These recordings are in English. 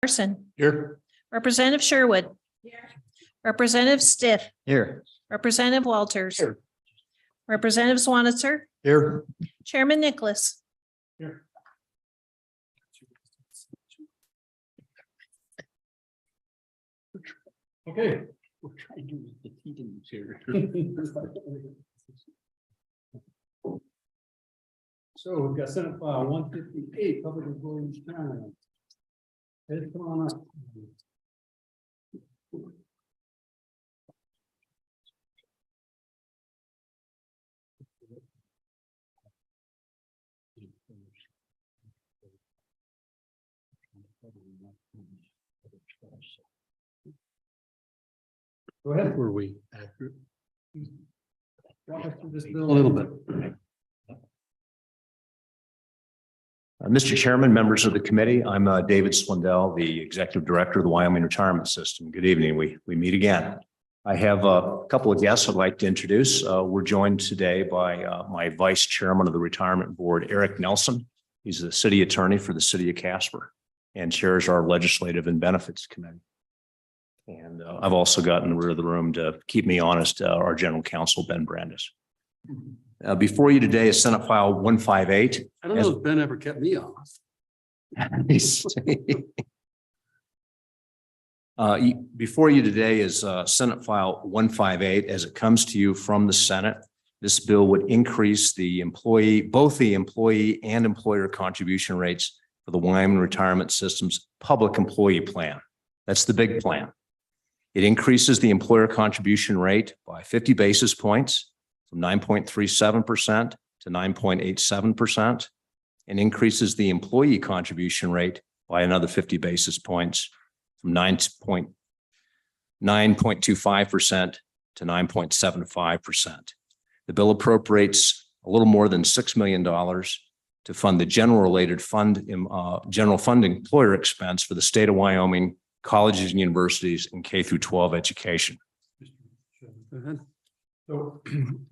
Larson. Here. Representative Sherwood. Representative Stiff. Here. Representative Walters. Here. Representative Swanitzer. Here. Chairman Nicholas. Here. Okay. We're trying to get the heating here. So we've got Senate File 158, Public Employees Time. Ed, come on up. Go ahead. Were we accurate? Walk us through this bill a little bit. Mr. Chairman, members of the committee, I'm David Swindell, the Executive Director of the Wyoming Retirement System. Good evening. We meet again. I have a couple of guests I'd like to introduce. We're joined today by my Vice Chairman of the Retirement Board, Eric Nelson. He's the City Attorney for the City of Casper and chairs our Legislative and Benefits Committee. And I've also got in the rear of the room to keep me honest, our General Counsel, Ben Brandis. Before you today is Senate File 158. I don't know if Ben ever kept me off. Before you today is Senate File 158. As it comes to you from the Senate, this bill would increase both the employee and employer contribution rates for the Wyoming Retirement System's public employee plan. That's the big plan. It increases the employer contribution rate by 50 basis points from 9.37% to 9.87%, and increases the employee contribution rate by another 50 basis points from 9.25% to 9.75%. The bill appropriates a little more than $6 million to fund the general fund employer expense for the state of Wyoming, colleges and universities, and K through 12 education. Go ahead. So,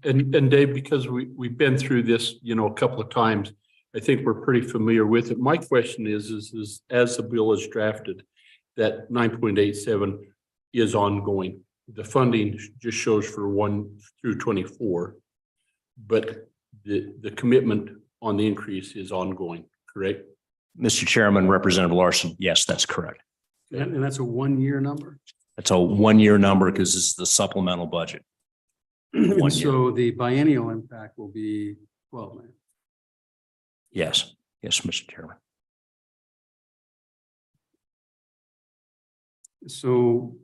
and Dave, because we've been through this, a couple of times, I think we're pretty familiar with it. My question is as the bill is drafted, that 9.87 is ongoing. The funding just shows for 1 through 24, but the commitment on the increase is ongoing, correct? Mr. Chairman, Representative Larson, yes, that's correct. And that's a 1-year number? That's a 1-year number because this is the supplemental budget. And so the biennial impact will be 12 million. Yes, Mr. Chairman. So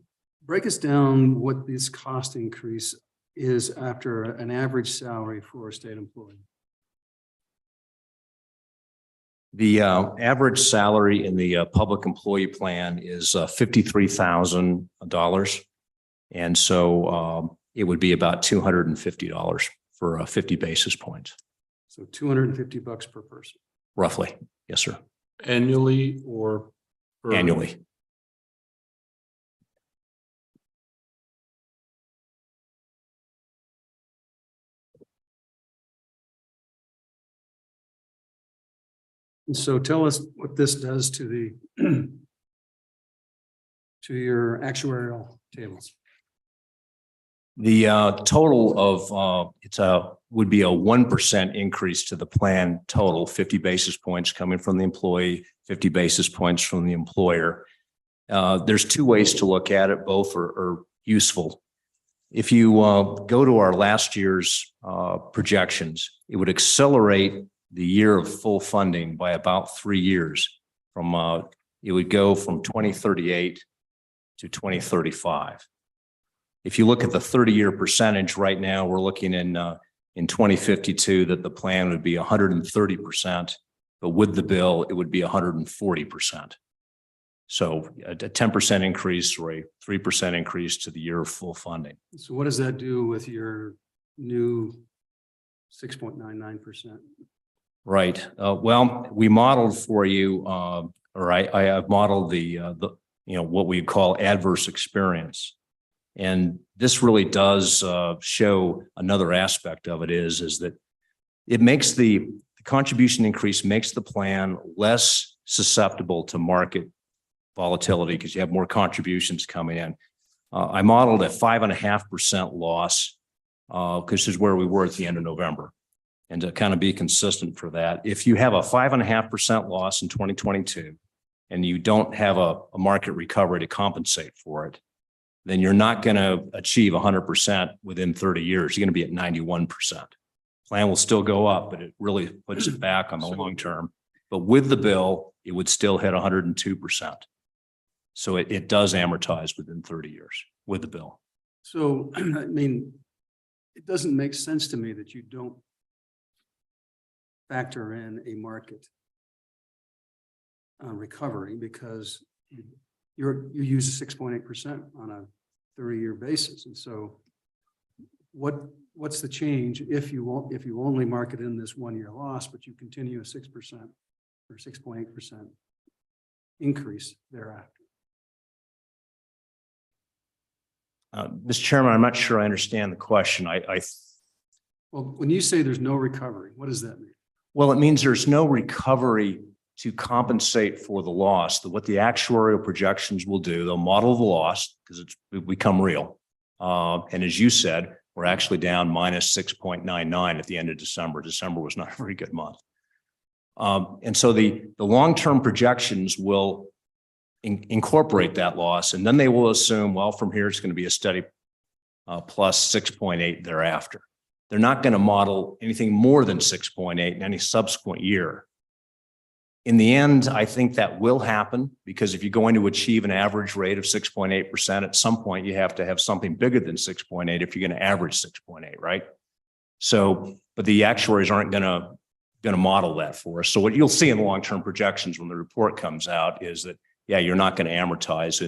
break us down what this cost increase is after an average salary for a state employee. The average salary in the public employee plan is $53,000. And so it would be about $250 for 50 basis points. So $250 per person. Roughly. Yes, sir. Annually or? Annually. And so tell us what this does to the to your actuarial tables. The total of would be a 1% increase to the plan total, 50 basis points coming from the employee, 50 basis points from the employer. There's two ways to look at it. Both are useful. If you go to our last year's projections, it would accelerate the year of full funding by about 3 years. It would go from 2038 to 2035. If you look at the 30-year percentage right now, we're looking in 2052 that the plan would be 130%, but with the bill, it would be 140%. So a 10% increase or a 3% increase to the year of full funding. So what does that do with your new 6.99%? Right. Well, we modeled for you, or I have modeled the what we call adverse experience. And this really does show another aspect of it is that it makes the contribution increase makes the plan less susceptible to market volatility because you have more contributions coming in. I modeled a 5.5% loss because this is where we were at the end of November. And to kind of be consistent for that, if you have a 5.5% loss in 2022 and you don't have a market recovery to compensate for it, then you're not going to achieve 100% within 30 years. You're going to be at 91%. Plan will still go up, but it really puts it back on the long term. But with the bill, it would still hit 102%. So it does amortize within 30 years with the bill. So, I mean, it doesn't make sense to me that you don't factor in a market recovery because you use 6.8% on a 30-year basis. And so what's the change if you only market in this 1-year loss, but you continue a 6% or 6.8% increase thereafter? Mr. Chairman, I'm not sure I understand the question. Well, when you say there's no recovery, what does that mean? Well, it means there's no recovery to compensate for the loss. What the actuarial projections will do, they'll model the loss because it's become real. And as you said, we're actually down minus 6.99 at the end of December. December was not a very good month. And so the long-term projections will incorporate that loss, and then they will assume, well, from here it's going to be a steady plus 6.8 thereafter. They're not going to model anything more than 6.8 in any subsequent year. In the end, I think that will happen because if you're going to achieve an average rate of 6.8%, at some point you have to have something bigger than 6.8 if you're going to average 6.8, right? So, but the actuaries aren't going to model that for us. So what you'll see in the long-term projections when the report comes out is that, yeah, you're not going to amortize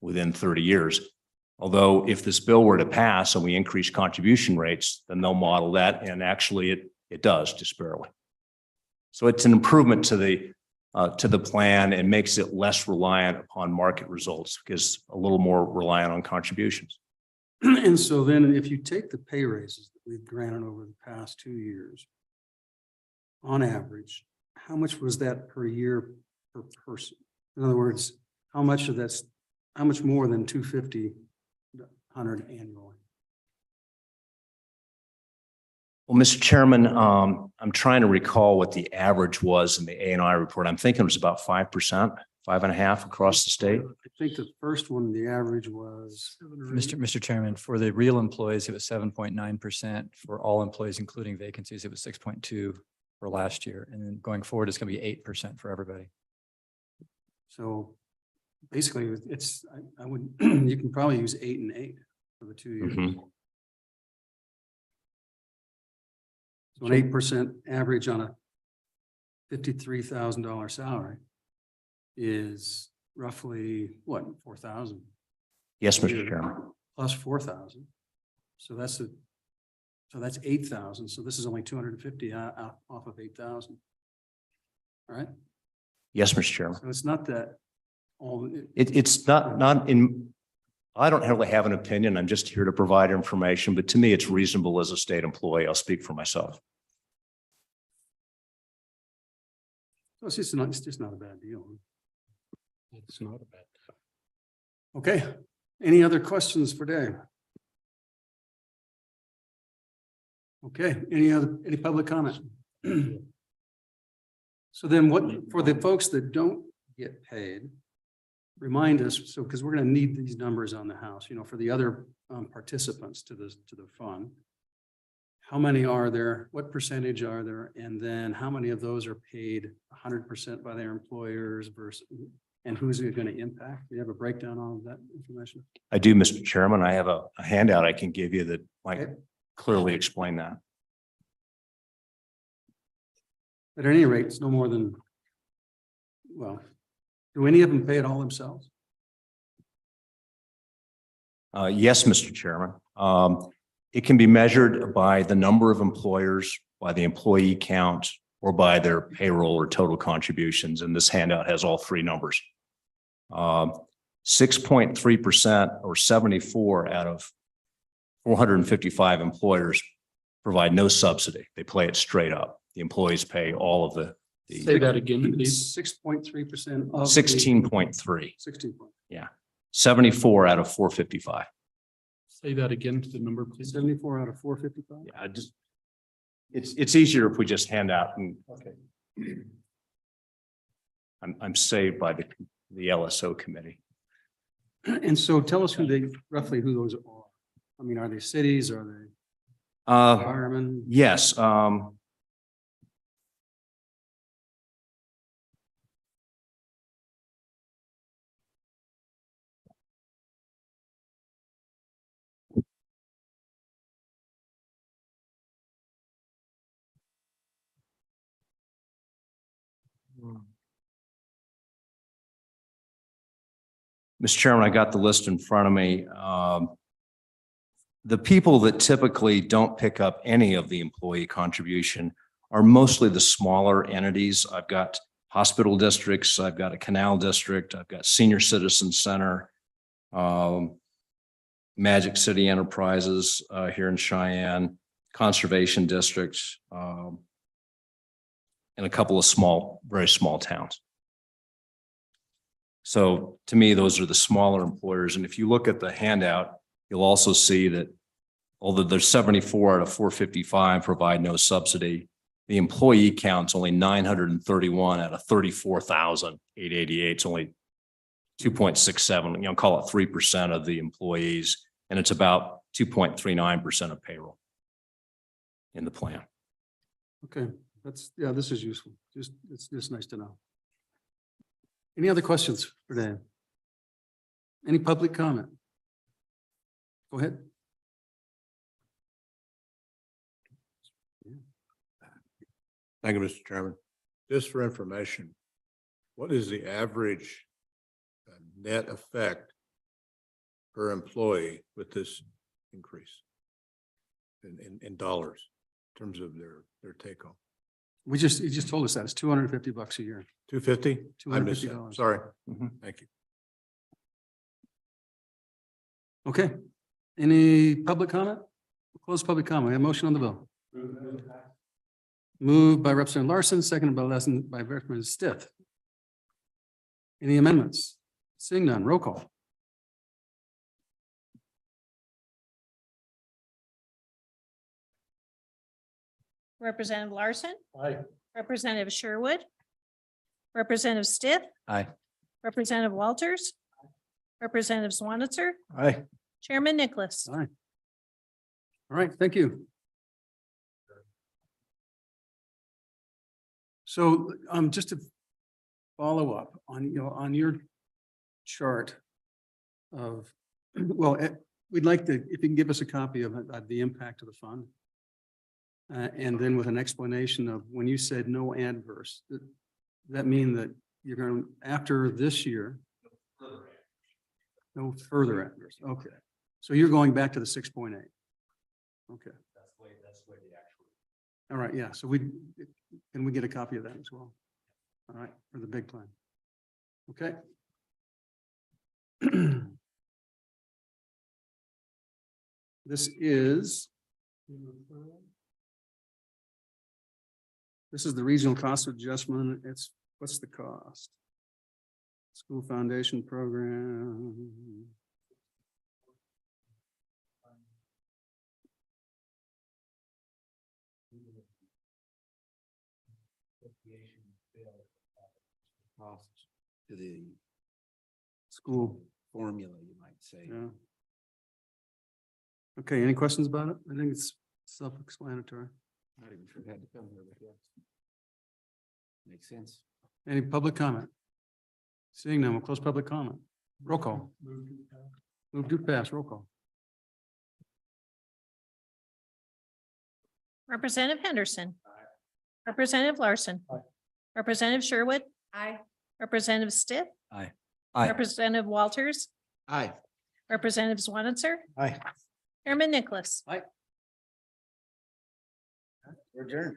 within 30 years. Although if this bill were to pass and we increase contribution rates, then they'll model that, and actually it does just barely. So it's an improvement to the plan and makes it less reliant upon market results because a little more reliant on contributions. And so then if you take the pay raises that we've granted over the past 2 years, on average, how much was that per year per person? In other words, how much more than 250, 100 annually? Well, Mr. Chairman, I'm trying to recall what the average was in the A&I report. I'm thinking it was about 5%, 5.5% across the state. I think the first one, the average was. Mr. Chairman, for the real employees, it was 7.9%. For all employees, including vacancies, it was 6.2% for last year. And then going forward, it's going to be 8% for everybody. So basically it's, I would, you can probably use 8 and 8 for the 2 years. Mm-hmm. So an 8% average on a $53,000 salary is roughly what, 4,000 Yes, Mr. Chairman. plus 4,000. So that's 8,000. So this is only 250 off of 8,000. All right. Yes, Mr. Chairman. So it's not that all. It's not in, I don't really have an opinion. I'm just here to provide information, but to me, it's reasonable as a state employee. I'll speak for myself. It's just not a bad deal. It's not a bad. Okay. Any other questions for Dave? Okay. Any public comment? So then what, for the folks that don't get paid, remind us, so, because we're going to need these numbers on the house, for the other participants to the fund. How many are there? What percentage are there? And then how many of those are paid 100% by their employers versus, and who's it going to impact? Do you have a breakdown on that information? I do, Mr. Chairman. I have a handout I can give you that might clearly explain that. At any rate, it's no more than, well, do any of them pay it all themselves? Yes, Mr. Chairman. It can be measured by the number of employers, by the employee count, or by their payroll or total contributions. And this handout has all three numbers. 6.3% or 74 out of 455 employers provide no subsidy. They pay it straight up. The employees pay all of the Say that again, please. 6.3% of. 16.3, 16. 74 out of 455. Say that again to the number, please. 74 out of 455? Yeah, it's easier if we just hand out and Okay. I'm saved by the LSO committee. And so tell us roughly who those are. I mean, are they cities? Are they firemen? Yes, Mr. Chairman, I got the list in front of me. The people that typically don't pick up any of the employee contribution are mostly the smaller entities. I've got hospital districts, I've got a canal district, I've got senior citizen center, Magic City Enterprises here in Cheyenne, conservation districts, and a couple of very small towns. So to me, those are the smaller employers. And if you look at the handout, you'll also see that although there's 74 out of 455 provide no subsidy, the employee count's only 931 out of 34,888. It's only 2.67, call it 3% of the employees. And it's about 2.39% of payroll in the plan. Okay, this is useful. It's just nice to know. Any other questions for Dan? Any public comment? Go ahead. Thank you, Mr. Chairman. Just for information, what is the average net effect per employee with this increase in dollars in terms of their take home? You just told us that it's $250 a year. 250? I missed that. $250. Sorry. Mhm. Thank you. Okay. Any public comment? Close public comment. We have a motion on the bill. Moved by Representative Larson, seconded by Representative Stiff. Any amendments? Seeing none, roll call. Representative Larson, Aye. Representative Sherwood, Representative Stiff, Aye. Representative Walters, Representative Swanitzer, Aye. Chairman Nicholas. Aye. All right, thank you. So just to follow up on your chart of, we'd like to, if you can give us a copy of the impact of the fund. And then with an explanation of when you said no adverse, that mean that you're going to, after this year, no further adverse. Okay. So you're going back to the 6.8. Okay. That's the way the actual. All right. Yeah. So can we get a copy of that as well? All right. For the big plan. Okay. This is the regional cost adjustment. What's the cost? School foundation program. Costs to the School. formula, you might say. Yeah. Okay. Any questions about it? I think it's self-explanatory. Not even sure it had to come here, but yes. Makes sense. Any public comment? Seeing none, we'll close public comment. Roll call. Move to pass. Roll call. Representative Henderson. Representative Larson. Representative Sherwood. Aye. Representative Stiff. Aye. Aye. Representative Walters. Aye. Representative Swanitzer. Aye. Chairman Nicholas. We're adjourned.